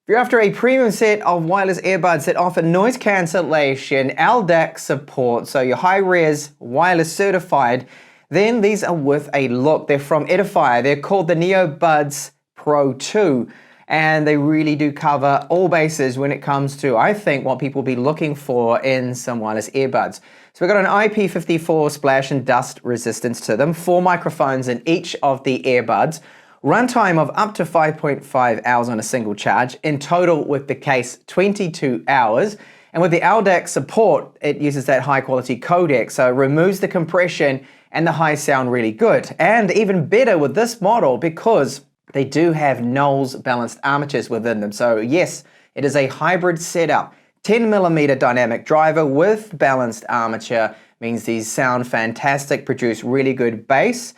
If you're after a premium set of wireless earbuds that offer noise cancellation, LDAC support, so you're high-res, wireless certified, then these are worth a look. They're from Edifier. They're called the NeoBuds Pro 2, and they really do cover all bases when it comes to, I think, what people will be looking for in some wireless earbuds. So we've got an IP54 splash and dust resistance to them, 4 microphones in each of the earbuds, runtime of up to 5.5 hours on a single charge, in total with the case 22 hours. And with the LDAC support, it uses that high quality codec, so it removes the compression and the highs sound really good. And even better with this model because they do have Knowles balanced armatures within them. So yes, it is a hybrid setup. 10mm dynamic driver with balanced armature means these sound fantastic, produce really good bass,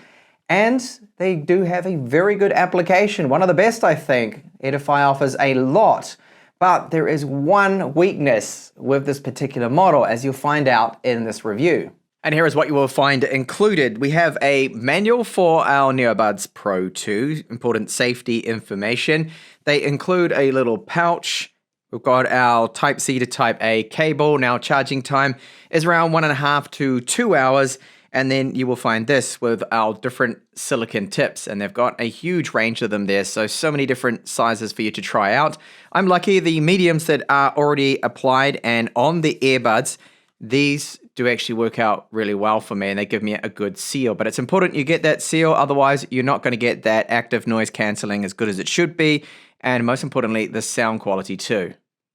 and they do have a very good application. One of the best, I think. Edifier offers a lot, but there is one weakness with this particular model, as you'll find out in this review. And here is what you will find included. We have a manual for our NeoBuds Pro 2, important safety information. They include a little pouch. We've got our Type-C to Type-A cable. Now charging time is around 1.5 to 2 hours. And then you will find this with our different silicon tips, and they've got a huge range of them there, so many different sizes for you to try out. I'm lucky the mediums that are already applied and on the earbuds, these do actually work out really well for me, and they give me a good seal. But it's important you get that seal, otherwise you're not going to get that active noise cancelling as good as it should be, and most importantly, the sound quality too.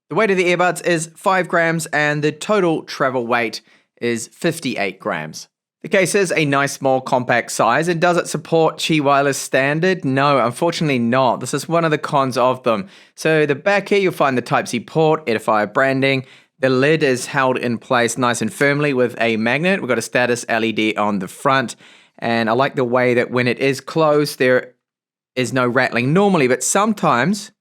The weight of the earbuds is 5 grams, and the total travel weight is 58 grams. The case is a nice small compact size, and does it support Qi Wireless standard? No, unfortunately not. This is one of the cons of them. So the back here you'll find the Type-C port, Edifier branding. The lid is held in place nice and firmly with a magnet. We've got a status LED on the front, and I like the way that when it is closed there is no rattling normally, but sometimes,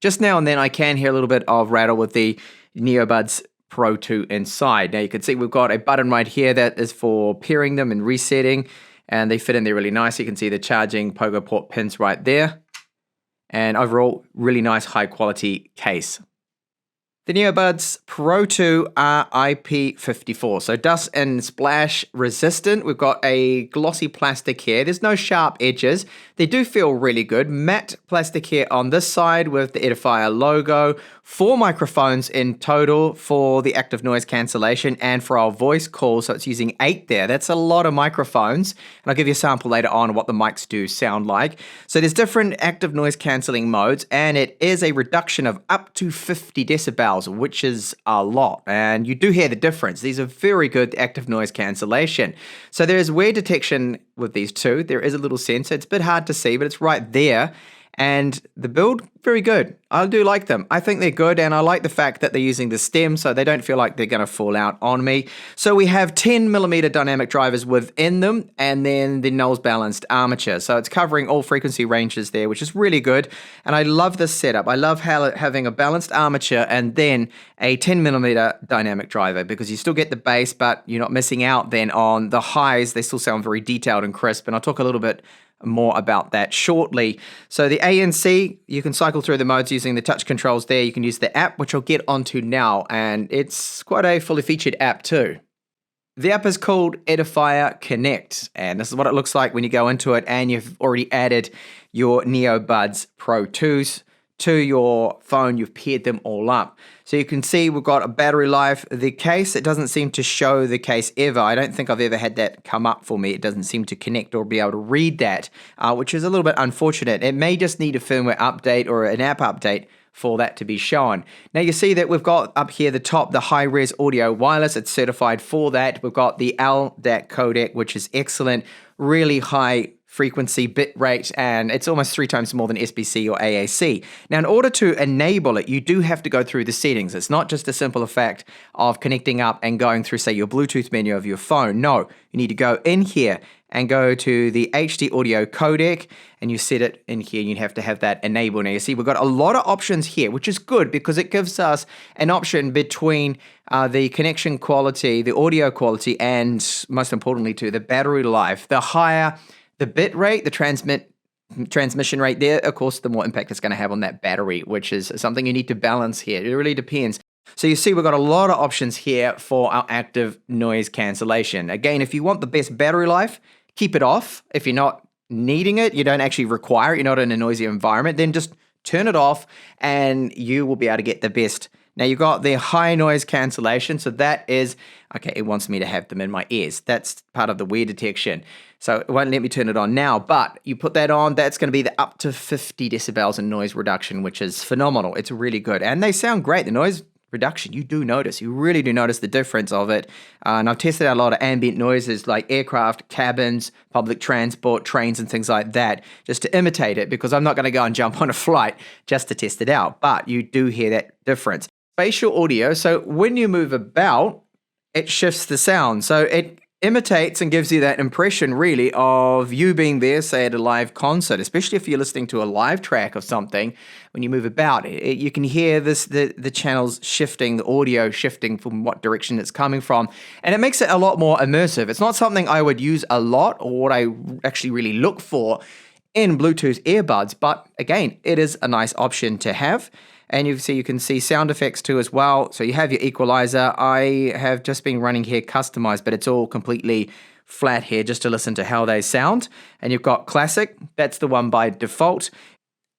just now and then, I can hear a little bit of rattle with the NeoBuds Pro 2 inside. Now you can see we've got a button right here that is for pairing them and resetting, and they fit in there really nice. You can see the charging pogo port pins right there, and overall really nice high quality case. The NeoBuds Pro 2 are IP54, so dust and splash resistant. We've got a glossy plastic here. There's no sharp edges. They do feel really good. Matte plastic here on this side with the Edifier logo. 4 microphones in total for the active noise cancellation and for our voice call, so it's using 8 there. That's a lot of microphones, and I'll give you a sample later on what the mics do sound like. So there's different active noise cancelling modes, and it is a reduction of up to 50 decibels, which is a lot, and you do hear the difference. These are very good active noise cancellation. So there is wear detection with these two. There is a little sensor. It's a bit hard to see, but it's right there. And the build, very good. I do like them. I think they're good, and I like the fact that they're using the stem so they don't feel like they're going to fall out on me. So we have 10mm dynamic drivers within them, and then the Knowles balanced armature. So it's covering all frequency ranges there, which is really good. And I love this setup. I love having a balanced armature and then a 10mm dynamic driver, because you still get the bass, but you're not missing out then on the highs. They still sound very detailed and crisp, and I'll talk a little bit more about that shortly. So the ANC, you can cycle through the modes using the touch controls there. You can use the app, which I'll get onto now, and it's quite a fully featured app too. The app is called Edifier Connect, and this is what it looks like when you go into it and you've already added your NeoBuds Pro 2s to your phone. You've paired them all up. So you can see we've got a battery life. The case, it doesn't seem to show the case ever. I don't think I've ever had that come up for me. It doesn't seem to connect or be able to read that, which is a little bit unfortunate. It may just need a firmware update or an app update for that to be shown. Now you see that we've got up here the top, the high-res audio wireless. It's certified for that. We've got the LDAC codec, which is excellent, really high frequency bit rate, and it's almost 3 times more than SBC or AAC. Now, in order to enable it, you do have to go through the settings. It's not just a simple effect of connecting up and going through, say, your Bluetooth menu of your phone. No, you need to go in here and go to the HD audio codec, and you set it in here, and you have to have that enabled. Now you see we've got a lot of options here, which is good because it gives us an option between the connection quality, the audio quality, and most importantly too, the battery life. The higher the bit rate, the transmit transmission rate there, of course, the more impact it's going to have on that battery, which is something you need to balance here. It really depends. So you see we've got a lot of options here for our active noise cancellation. Again, if you want the best battery life, keep it off. If you're not needing it, you don't actually require it, you're not in a noisy environment, then just turn it off and you will be able to get the best. Now you've got the high noise cancellation, so that is, okay, it wants me to have them in my ears. That's part of the wear detection. So it won't let me turn it on now, but you put that on, that's going to be the up to 50 decibels in noise reduction, which is phenomenal. It's really good. And they sound great. The noise reduction, you really do notice the difference of it. And I've tested out a lot of ambient noises like aircraft, cabins, public transport, trains and things like that, just to imitate it, because I'm not going to go and jump on a flight just to test it out. But you do hear that difference. Spatial audio, so when you move about, it shifts the sound. So it imitates and gives you that impression really of you being there, say at a live concert, especially if you're listening to a live track of something. When you move about, you can hear the channels shifting, the audio shifting from what direction it's coming from, and it makes it a lot more immersive. It's not something I would use a lot or what I actually really look for in Bluetooth earbuds, but again, it is a nice option to have. And you can see sound effects too as well. So you have your equalizer. I have just been running here customized, but it's all completely flat here just to listen to how they sound. And you've got classic, that's the one by default.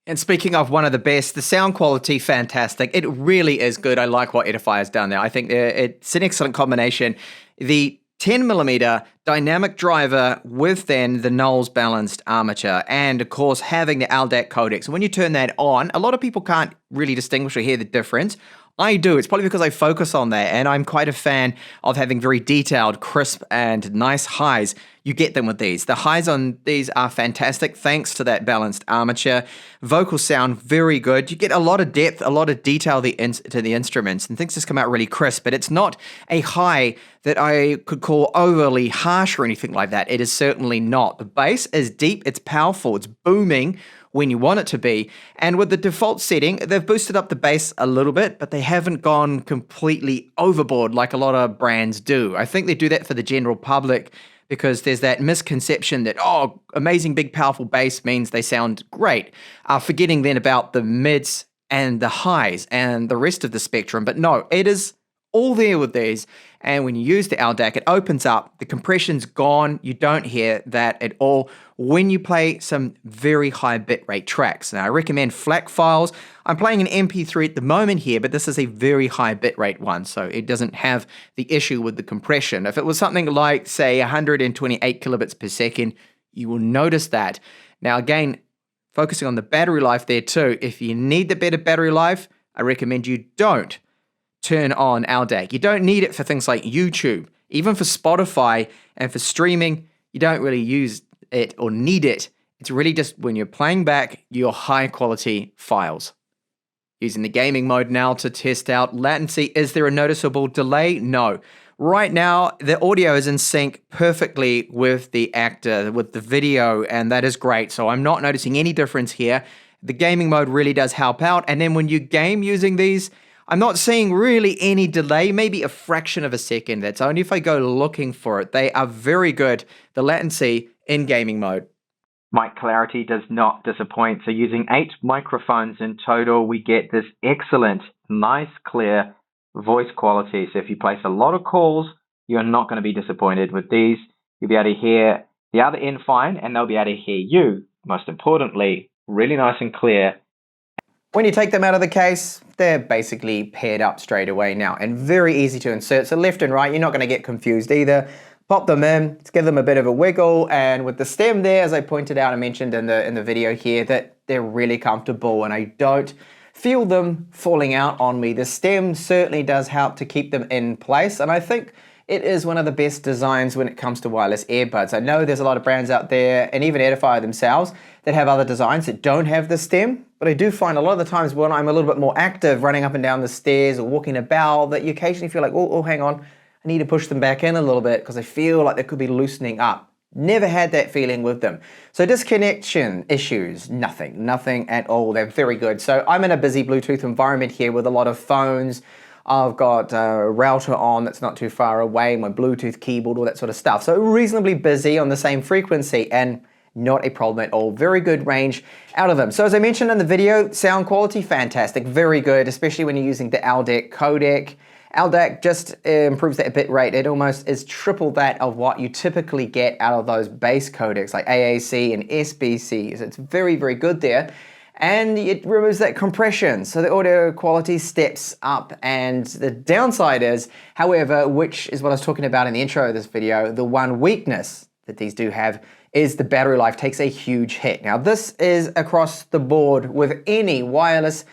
And speaking of one of the best, the sound quality, fantastic. It really is good. I like what Edifier has done there. I think it's an excellent combination. The 10mm dynamic driver with then the Knowles balanced armature, and of course having the LDAC codec. So when you turn that on, a lot of people can't really distinguish or hear the difference. I do. It's probably because I focus on that, and I'm quite a fan of having very detailed, crisp, and nice highs. You get them with these. The highs on these are fantastic thanks to that balanced armature. Vocals sound very good. You get a lot of depth, a lot of detail to the instruments, and things just come out really crisp, but it's not a high that I could call overly harsh or anything like that. It is certainly not. The bass is deep, it's powerful, it's booming when you want it to be. And with the default setting, they've boosted up the bass a little bit, but they haven't gone completely overboard like a lot of brands do. I think they do that for the general public because there's that misconception that, oh, amazing big powerful bass means they sound great, forgetting then about the mids and the highs and the rest of the spectrum. But no, it is all there with these. And when you use the LDAC, it opens up, the compression's gone, you don't hear that at all when you play some very high bitrate tracks. Now I recommend FLAC files. I'm playing an MP3 at the moment here, but this is a very high bitrate one, so it doesn't have the issue with the compression. If it was something like, say, 128 kilobits per second, you will notice that. Now again, focusing on the battery life there too, if you need the better battery life, I recommend you don't turn on LDAC. You don't need it for things like YouTube. Even for Spotify and for streaming, you don't really use it or need it. It's really just when you're playing back your high quality files. Using the gaming mode now to test out latency. Is there a noticeable delay? No. Right now, the audio is in sync perfectly with the actor, with the video, and that is great. So I'm not noticing any difference here. The gaming mode really does help out. And then when you game using these, I'm not seeing really any delay, maybe a fraction of a second. That's only if I go looking for it. They are very good, the latency in gaming mode. Mic clarity does not disappoint. So using 8 microphones in total, we get this excellent, nice, clear voice quality. So if you place a lot of calls, you're not going to be disappointed with these. You'll be able to hear the other end fine, and they'll be able to hear you, most importantly, really nice and clear. When you take them out of the case, they're basically paired up straight away now and very easy to insert. So left and right, you're not going to get confused either. Pop them in, let's give them a bit of a wiggle, and with the stem there, as I pointed out and mentioned in the video here, that they're really comfortable and I don't feel them falling out on me. The stem certainly does help to keep them in place, and I think it is one of the best designs when it comes to wireless earbuds. I know there's a lot of brands out there, and even Edifier themselves, that have other designs that don't have the stem, but I do find a lot of the times when I'm a little bit more active, running up and down the stairs or walking about, that you occasionally feel like, oh, hang on, I need to push them back in a little bit because I feel like they could be loosening up. Never had that feeling with them. So disconnection issues, nothing at all. They're very good. So I'm in a busy Bluetooth environment here with a lot of phones. I've got a router on that's not too far away, my Bluetooth keyboard, all that sort of stuff. So reasonably busy on the same frequency, and not a problem at all. Very good range out of them. So as I mentioned in the video, sound quality, fantastic, very good, especially when you're using the LDAC codec. LDAC just improves that bit rate. It almost is triple that of what you typically get out of those base codecs like ANC and SBC. So it's very, very good there. And it removes that compression, so the audio quality steps up. And the downside is, however, which is what I was talking about in the intro of this video, the one weakness that these do have is the battery life takes a huge hit. Now this is across the board with any wireless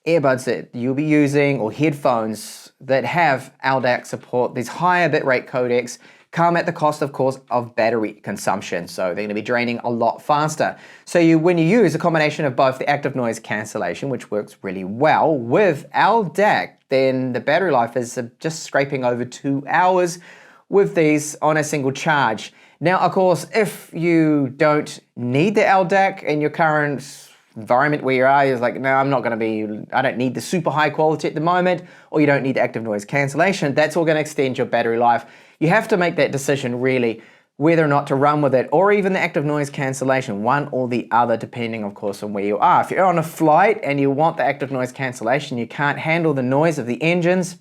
earbuds that you'll be using or headphones that have LDAC support. These higher bitrate codecs come at the cost, of course, of battery consumption. So they're going to be draining a lot faster. So when you use a combination of both the active noise cancellation, which works really well, with LDAC, then the battery life is just scraping over 2 hours with these on a single charge. Now, of course, if you don't need the LDAC in your current environment where you are, you're like, no, I don't need the super high quality at the moment, or you don't need the active noise cancellation, that's all going to extend your battery life. You have to make that decision really whether or not to run with it, or even the active noise cancellation, one or the other, depending of course on where you are. If you're on a flight and you want the active noise cancellation, you can't handle the noise of the engines,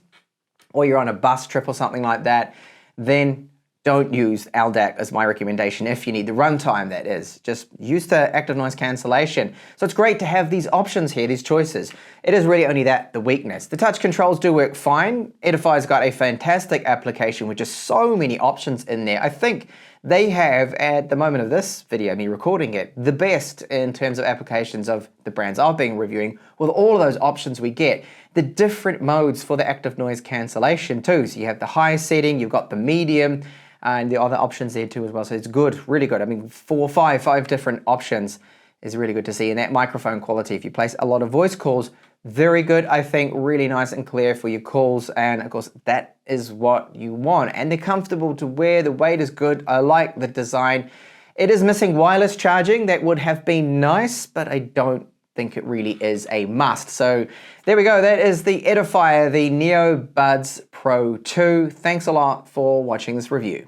or you're on a bus trip or something like that, then don't use LDAC as my recommendation. If you need the runtime, that is. Just use the active noise cancellation. So it's great to have these options here, these choices. It is really only that, the weakness. The touch controls do work fine. Edifier's got a fantastic application with just so many options in there. I think they have, at the moment of this video, me recording it, the best in terms of applications of the brands I've been reviewing, with all of those options we get. The different modes for the active noise cancellation too. So you have the high setting, you've got the medium, and the other options there too as well. So it's good, really good. I mean, five different options is really good to see. And that microphone quality, if you place a lot of voice calls, very good, I think, really nice and clear for your calls. And of course, that is what you want. And they're comfortable to wear, the weight is good. I like the design. It is missing wireless charging. That would have been nice, but I don't think it really is a must. So there we go. That is the Edifier, the NeoBuds Pro 2. Thanks a lot for watching this review.